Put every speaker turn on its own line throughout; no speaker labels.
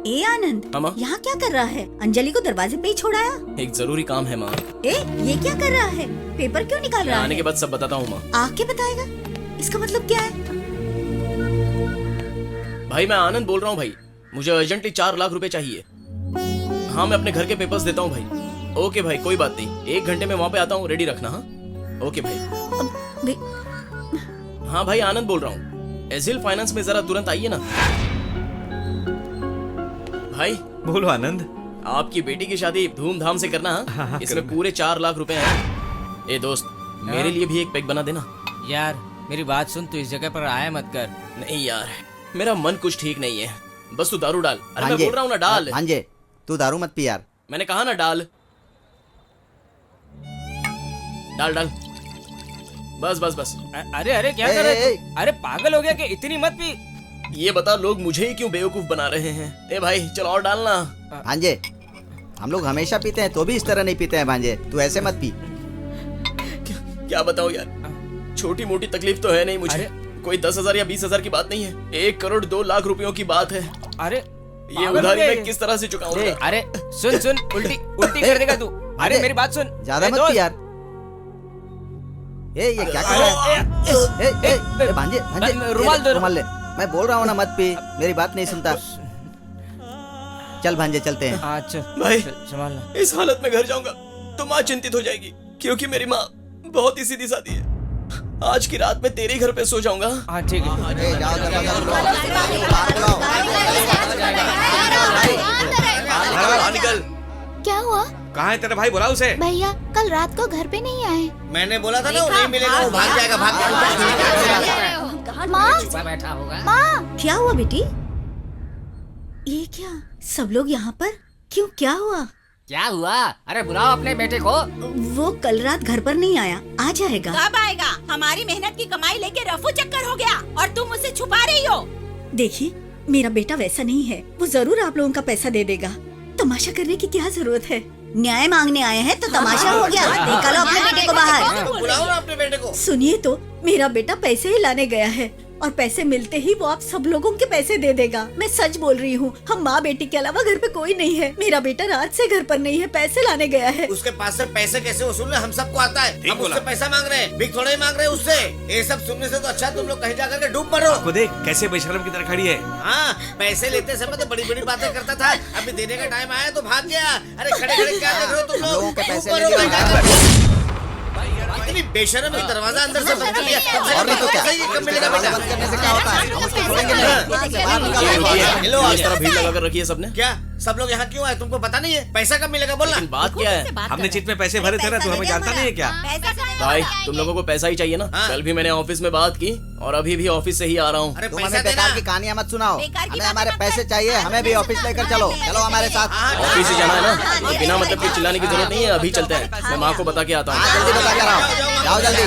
ए आनंद,
हाँ माँ?
यहाँ क्या कर रहा है? अंजलि को दरवाजे पे ही छोड़ाया।
एक जरूरी काम है माँ।
ये क्या कर रहा है? पेपर क्यों निकाल रहा
आने
है?
के बाद सब बताता हूँ माँ।
आके बताएगा? इसका मतलब क्या है?
भाई मैं आनंद बोल रहा हूँ भाई, मुझे अर्जेंटली 4 लाख रुपए चाहिए। हाँ मैं अपने घर के पेपर्स देता हूँ भाई। ओके भाई कोई बात नहीं, 1 घंटे में वहाँ पे आता हूँ, रेडी रखना। हाँ ओके भाई। हाँ भाई आनंद बोल रहा हूँ, एजिल फाइनेंस में जरा तुरंत आइए ना। भाई
बोलो आनंद।
आपकी बेटी की शादी धूमधाम से करना। हाँ? इसमें पूरे 4 लाख रुपए हैं। ए दोस्त मेरे लिए भी एक पैक बना देना।
यार मेरी बात सुन, तू इस जगह पर आया मत कर।
नहीं यार मेरा मन कुछ ठीक नहीं है, बस तू दारू डाल। अरे मैं बोल रहा हूँ ना डाल।
भांजे तू दारू मत पी यार।
मैंने कहा ना डाल डाल डाल, बस बस बस।
अरे अरे क्या कर रहे तू? अरे पागल हो गया कि इतनी मत पी।
ये बता लोग मुझे ही क्यों बेवकूफ बना रहे हैं? ए भाई चल और डालना।
भांजे हम लोग हमेशा पीते हैं तो भी इस तरह नहीं पीते हैं भांजे, तू ऐसे मत पी।
क्या बताऊं यार, छोटी मोटी तकलीफ तो है नहीं मुझे। कोई 10,000 या 20,000 की बात नहीं है, 1 करोड़ 2 लाख रुपयों की बात है।
अरे
ये उधारी मैं किस तरह से चुकाऊंगा?
अरे सुन सुन, उल्टी उल्टी कर देगा तू। अरे मेरी बात सुन,
ज्यादा मत पी यार। ये क्या कर रहा है? ए भांजे भांजे
रुमाल दो।
रुमाल ले। मैं बोल रहा हूँ ना मत पी, मेरी बात नहीं सुनता। चल भांजे चलते हैं।
अच्छा
भाई
संभालना।
इस हालत में घर जाऊंगा तो माँ चिंतित हो जाएगी, क्योंकि मेरी माँ बहुत ही सीधी सादी है। आज की रात में तेरे घर पे सो जाऊंगा।
हाँ ठीक है।
निकल।
क्या हुआ?
कहाँ है तेरा भाई? बुला उसे।
भैया कल रात को घर पे नहीं आए।
मैंने बोला था ना वो नहीं मिलेगा, वो भाग जाएगा, भाग जाएगा।
माँ
बैठा होगा।
माँ
क्या हुआ बेटी? ये क्या सब लोग यहाँ पर? क्यों क्या हुआ?
क्या हुआ? अरे बुलाओ अपने बेटे को।
वो कल रात घर पर नहीं आया, आ जाएगा।
कब आएगा? हमारी मेहनत की कमाई लेके रफू चक्कर हो गया और तुम उसे छुपा रही हो।
देखिए मेरा बेटा वैसा नहीं है, वो जरूर आप लोगों का पैसा दे देगा। तमाशा करने की क्या जरूरत है? न्याय मांगने आए हैं तो तमाशा हो गया। निकालो अपने बेटे को बाहर।
बुलाओ ना अपने बेटे को।
सुनिए तो, मेरा बेटा पैसे ही लाने गया है और पैसे मिलते ही वो आप सब लोगों के पैसे दे देगा। मैं सच बोल रही हूँ, हम माँ बेटी के अलावा घर पे कोई नहीं है। मेरा बेटा रात से घर पर नहीं है, पैसे लाने गया है।
उसके पास से पैसे कैसे वसूलने हम सबको आता है।
ठीक
हम
बोला।
उससे पैसा मांग रहे हैं, भीख थोड़ा ही मांग रहे हैं उससे। ये सब सुनने से तो अच्छा तुम लोग कहीं जाकर के डूब मरो।
को देख कैसे बेशरम की तरह खड़ी है।
हाँ पैसे लेते समय तो बड़ी बड़ी बातें करता था, अभी देने का टाइम आया तो भाग गया। अरे खड़े खड़े क्या देख रहे हो तुम लोग?
लोगों के पैसे
डूब
ले
मरो,
लिया।
भाग जाकर। इतनी बेशरम है, दरवाजा अंदर से बंद कर दिया।
और नहीं तो क्या?
सही कब मिलेगा बेटा?
बंद करने से क्या होता है? हम उसको छोड़ेंगे नहीं। बाहर निकालो।
हेलो
इस तरह भीड़ लगा कर रखी है सबने।
क्या सब लोग यहाँ क्यों आए? तुमको पता नहीं है पैसा कब मिलेगा? बोलना।
लेकिन बात क्या है?
हमने चिट में पैसे भरे थे ना, तू हमें जानता नहीं है क्या?
भाई तुम लोगों को पैसा ही चाहिए ना?
हाँ।
कल भी मैंने ऑफिस में बात की और अभी भी ऑफिस से ही आ रहा हूँ।
अरे
तुम
पैसा
हमें
देना।
बेकार की कहानियाँ मत सुनाओ।
बेकार की
हमें
बातें
हमारे
मत
पैसे
कर।
चाहिए, हमें भी ऑफिस लेकर चलो। चलो हमारे साथ।
ऑफिस ही जाना है ना, बिना मतलब के चिल्लाने की जरूरत नहीं है। अभी चलते हैं, मैं माँ को बता के आता
हाँ
हूँ।
जल्दी बता के आओ। जाओ जल्दी।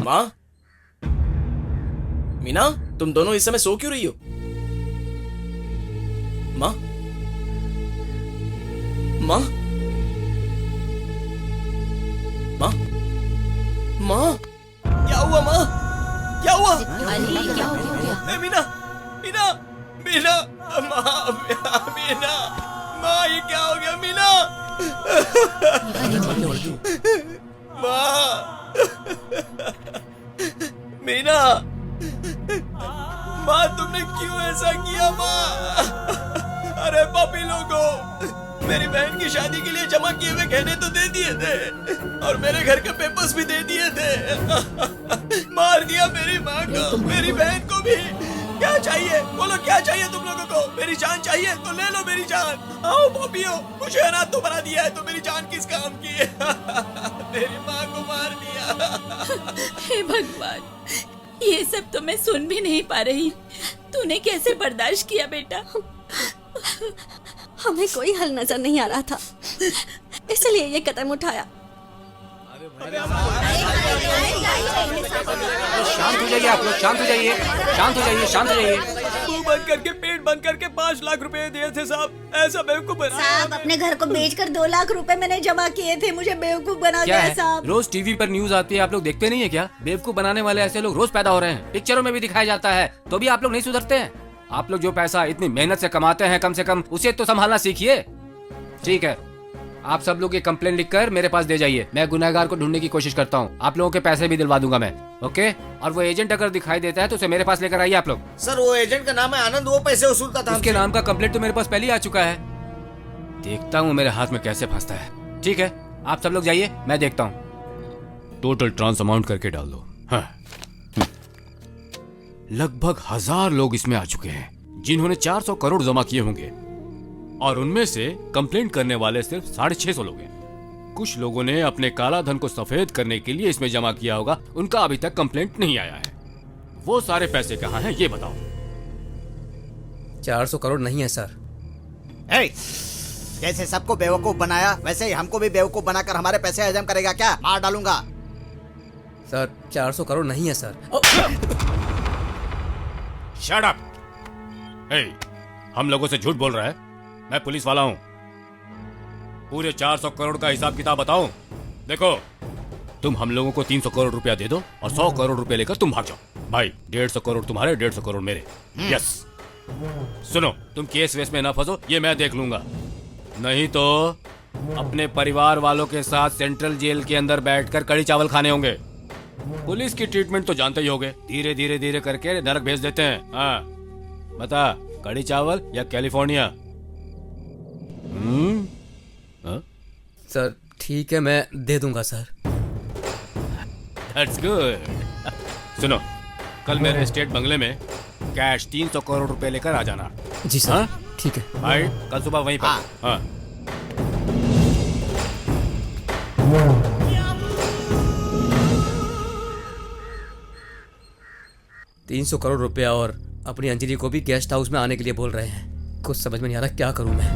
माँ मीना, तुम दोनों इस समय सो क्यों रही हो? माँ माँ माँ माँ, क्या हुआ माँ? क्या हुआ? ए, मीना मीना मीना, माँ मीना, माँ ये क्या हो गया? मीना माँ मीना, माँ तुमने क्यों ऐसा किया माँ? अरे पापी लोगों, मेरी बहन की शादी के लिए जमा किए हुए गहने तो दे दिए थे और मेरे घर के पेपर्स भी दे दिए थे। मार दिया मेरी माँ को, मेरी बहन को भी। क्या चाहिए बोलो, क्या चाहिए तुम लोगों को? मेरी जान चाहिए तो ले लो मेरी जान। आओ पापियों, मुझे अनाथ तो बना दिया है तो मेरी जान किस काम की है? मेरी माँ को मार दिया।
हे भगवान, ये सब तो मैं सुन भी नहीं पा रही। तूने कैसे बर्दाश्त किया बेटा?
हमें कोई हल नजर नहीं आ रहा था, इसलिए ये कदम उठाया।
शांत हो जाइए आप लोग, शांत हो जाइए, शांत हो जाइए, शांत हो जाइए।
मुंह बंद करके पेट बंद करके 5 लाख रुपए दिए थे साहब। ऐसा बेवकूफ बनाया।
साहब अपने घर को बेचकर 2 लाख रुपए मैंने जमा किए थे, मुझे बेवकूफ बना
क्या
दिया
है?
साहब।
रोज टीवी पर न्यूज आती है, आप लोग देखते नहीं है क्या? बेवकूफ बनाने वाले ऐसे लोग रोज पैदा हो रहे हैं, पिक्चरों में भी दिखाया जाता है, तो भी आप लोग नहीं सुधरते हैं। आप लोग जो पैसा इतनी मेहनत से कमाते हैं कम से कम उसे तो संभालना सीखिए। ठीक है, आप सब लोग ये कंप्लेन लिखकर मेरे पास दे जाइए। मैं गुनहगार को ढूंढने की कोशिश करता हूँ। आप लोगों के पैसे भी दिलवा दूंगा मैं। ओके, और वो एजेंट अगर दिखाई देता है तो उसे मेरे पास लेकर आइए आप लोग।
सर वो एजेंट का नाम है आनंद, वो पैसे वसूलता था
उसके
हमसे।
नाम का कंप्लेंट तो मेरे पास पहले ही आ चुका है। देखता हूँ मेरे हाथ में कैसे फंसता है। ठीक है, आप सब लोग जाइए, मैं देखता हूँ। टोटल ट्रांस अमाउंट करके डाल दो। हाँ। लगभग 1000 लोग इसमें आ चुके हैं जिन्होंने 400 करोड़ जमा किए होंगे, और उनमें से कंप्लेंट करने वाले सिर्फ 650 लोग हैं। कुछ लोगों ने अपने काला धन को सफेद करने के लिए इसमें जमा किया होगा, उनका अभी तक कंप्लेंट नहीं आया है। वो सारे पैसे कहाँ हैं ये बताओ।
400 करोड़ नहीं है सर।
जैसे सबको बेवकूफ बनाया वैसे ही हमको भी बेवकूफ बनाकर हमारे पैसे हजम करेगा क्या? मार डालूंगा।
सर 400 करोड़ नहीं है सर।
Shut up! हम लोगों से झूठ बोल रहा है? मैं पुलिस वाला हूं। पूरे 400 करोड़ का हिसाब किताब बताओ। देखो, तुम हम लोगों को 300 करोड़ रुपया दे दो और 100 करोड़ रुपया लेकर तुम भाग जाओ। भाई 150 करोड़ तुम्हारे, 150 करोड़ मेरे। यस। सुनो, तुम केस वेस में ना फंसो, ये मैं देख लूंगा। नहीं तो अपने परिवार वालों के साथ सेंट्रल जेल के अंदर बैठकर कड़ी चावल खाने होंगे। पुलिस की ट्रीटमेंट तो जानते ही होगे, धीरे धीरे धीरे करके नरक भेज देते हैं। हाँ, बता, कड़ी चावल या कैलिफोर्निया?
सर ठीक है, मैं दे दूंगा सर।
That's good. सुनो, कल मेरे स्टेट बंगले में कैश 300 करोड़ रुपए लेकर आ जाना।
जी सर।
हाँ?
ठीक है
भाई कल सुबह वहीं पर। हाँ।
300 करोड़ रुपया और अपनी अंजलि को भी गेस्ट हाउस में आने के लिए बोल रहे हैं। कुछ समझ में नहीं आ रहा क्या करूं मैं।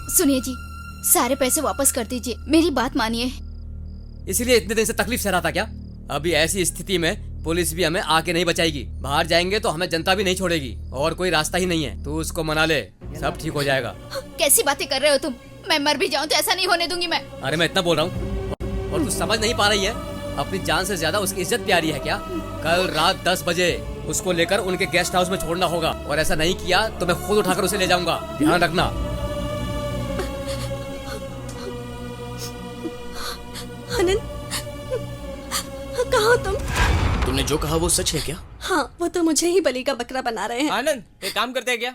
सुनिए जी, सारे पैसे वापस कर दीजिए, मेरी बात मानिए।
इसीलिए इतने दिन से तकलीफ सह रहा था क्या? अभी ऐसी स्थिति में पुलिस भी हमें आके नहीं बचाएगी। बाहर जाएंगे तो हमें जनता भी नहीं छोड़ेगी, और कोई रास्ता ही नहीं है। तू उसको मना ले, सब ठीक हो जाएगा।
कैसी बातें कर रहे हो तुम? मैं मर भी जाऊं तो ऐसा नहीं होने दूंगी मैं।
अरे मैं इतना बोल रहा हूँ और तू समझ नहीं पा रही है? अपनी जान से ज्यादा उसकी इज्जत प्यारी है क्या? कल रात 10 बजे उसको लेकर उनके गेस्ट हाउस में छोड़ना होगा, और ऐसा नहीं किया तो मैं खुद उठाकर उसे ले जाऊंगा। ध्यान रखना।
आनंद, कहाँ हो तुम?
तुमने जो कहा वो सच है क्या?
हाँ, वो तो मुझे ही बलि का बकरा बना रहे हैं।
आनंद, एक काम करते हैं क्या,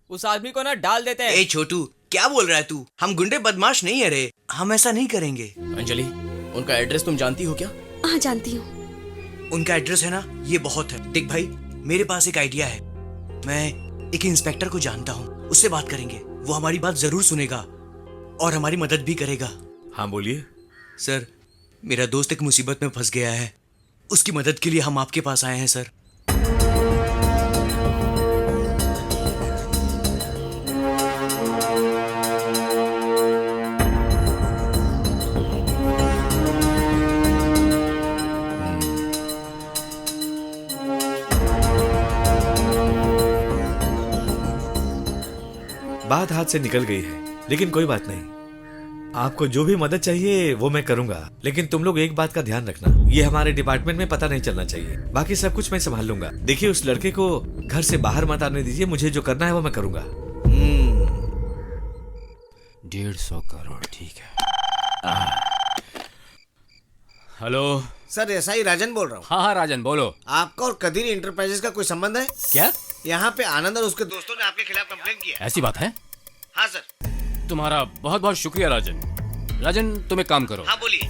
उस आदमी को ना डाल देते हैं।
ए छोटू, क्या बोल रहा है तू? हम गुंडे बदमाश नहीं है रे, हम ऐसा नहीं करेंगे। अंजलि, उनका एड्रेस तुम जानती हो क्या?
हाँ, जानती हूँ।
उनका एड्रेस है ना, ये बहुत है। देख भाई, मेरे पास एक आइडिया है। मैं एक इंस्पेक्टर को जानता हूँ, उससे बात करेंगे। वो हमारी बात जरूर सुनेगा और हमारी मदद भी करेगा।
हाँ बोलिए।
सर, मेरा दोस्त एक मुसीबत में फंस गया है, उसकी मदद के लिए हम आपके पास आए हैं सर।
बात हाथ से निकल गई है, लेकिन कोई बात नहीं। आपको जो भी मदद चाहिए वो मैं करूंगा, लेकिन तुम लोग एक बात का ध्यान रखना, ये हमारे डिपार्टमेंट में पता नहीं चलना चाहिए। बाकी सब कुछ मैं संभाल लूंगा। देखिए, उस लड़के को घर से बाहर मत आने दीजिए। मुझे जो करना है वो मैं करूंगा।
150 करोड़, ठीक है। हेलो
सर, ऐसा ही राजन बोल रहा हूँ।
हाँ हाँ राजन, बोलो।
आपका और कदीर इंटरप्राइजेस का कोई संबंध है
क्या?
यहाँ पे आनंद और उसके दोस्तों ने आपके खिलाफ कंप्लेन किया है।
ऐसी बात है?
हाँ सर।
तुम्हारा बहुत बहुत शुक्रिया राजन। राजन, तुम एक काम करो।
हाँ बोलिए।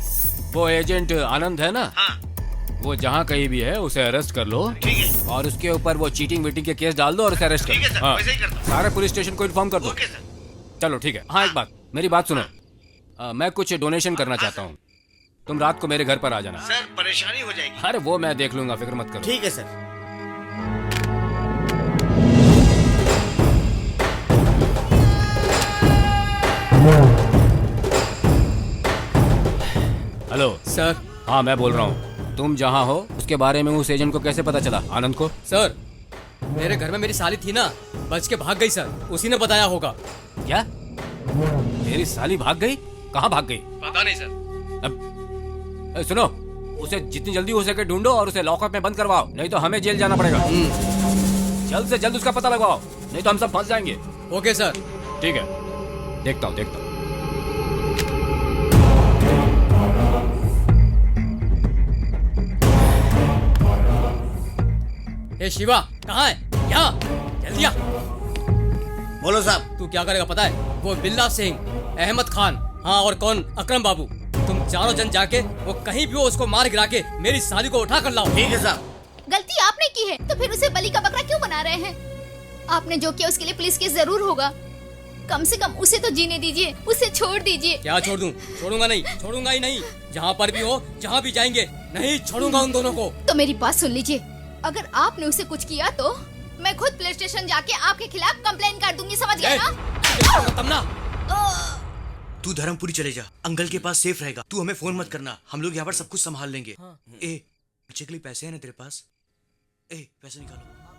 वो एजेंट आनंद है ना,
हाँ
वो जहाँ कहीं भी है उसे अरेस्ट कर लो।
ठीक है।
और उसके ऊपर वो चीटिंग वीटिंग के केस डाल दो और उसे अरेस्ट कर
ठीक है
लो।
सर,
हाँ,
वैसे ही करता हूँ।
सारे पुलिस स्टेशन को इन्फॉर्म कर दो।
Okay sir.
चलो ठीक है। हाँ, एक बात, मेरी बात सुनो। मैं कुछ डोनेशन करना चाहता हूँ। तुम रात को मेरे घर पर आ जाना।
सर, परेशानी हो जाएगी।
अरे वो मैं देख लूंगा, फिक्र मत करो।
ठीक है सर।
Hello
sir.
हाँ, मैं बोल रहा हूँ। तुम जहाँ हो उसके बारे में उस एजेंट को कैसे पता चला? आनंद को?
सर, मेरे घर में मेरी साली थी ना, बच के भाग गई सर, उसी ने बताया होगा।
क्या? मेरी साली भाग गई? कहाँ भाग गई?
पता नहीं सर।
सुनो, उसे जितनी जल्दी हो सके ढूंढो और उसे लॉकअप में बंद करवाओ, नहीं तो हमें जेल जाना पड़ेगा। जल्द से जल्द उसका पता लगाओ, नहीं तो हम सब फंस जाएंगे।
Okay sir.
ठीक है, देखता हूँ।
ए शिवा, कहाँ है? यहाँ जल्दी आ।
बोलो साहब।
तू क्या करेगा पता है? वो बिल्ला सिंह, अहमद खान, हाँ और कौन, अकरम बाबू, तुम चारों जन जाके वो कहीं भी हो उसको मार गिरा के मेरी शादी को उठा कर लाओ।
ठीक है साहब।
गलती आपने की है तो फिर उसे बलि का बकरा क्यों बना रहे हैं? आपने जो किया उसके लिए पुलिस केस जरूर होगा। कम से कम उसे तो जीने दीजिए, उसे छोड़ दीजिए।
क्या छोड़ दूं? छोड़ूंगा नहीं, छोड़ूंगा ही नहीं। जहाँ पर भी हो, जहाँ भी जाएंगे, नहीं छोड़ूंगा उन दोनों को।
तो मेरी बात सुन लीजिए, अगर आपने उसे कुछ किया तो मैं खुद पुलिस स्टेशन जाके आपके खिलाफ कंप्लेन कर दूंगी, समझ गए ना?
तमन्ना,
तू धर्मपुरी चले जा, अंकल के पास सेफ रहेगा। तू हमें फोन मत करना, हम लोग यहाँ पर सब कुछ संभाल लेंगे। ए, बच्चे के लिए पैसे हैं ना तेरे पास? ए, पैसे निकालो।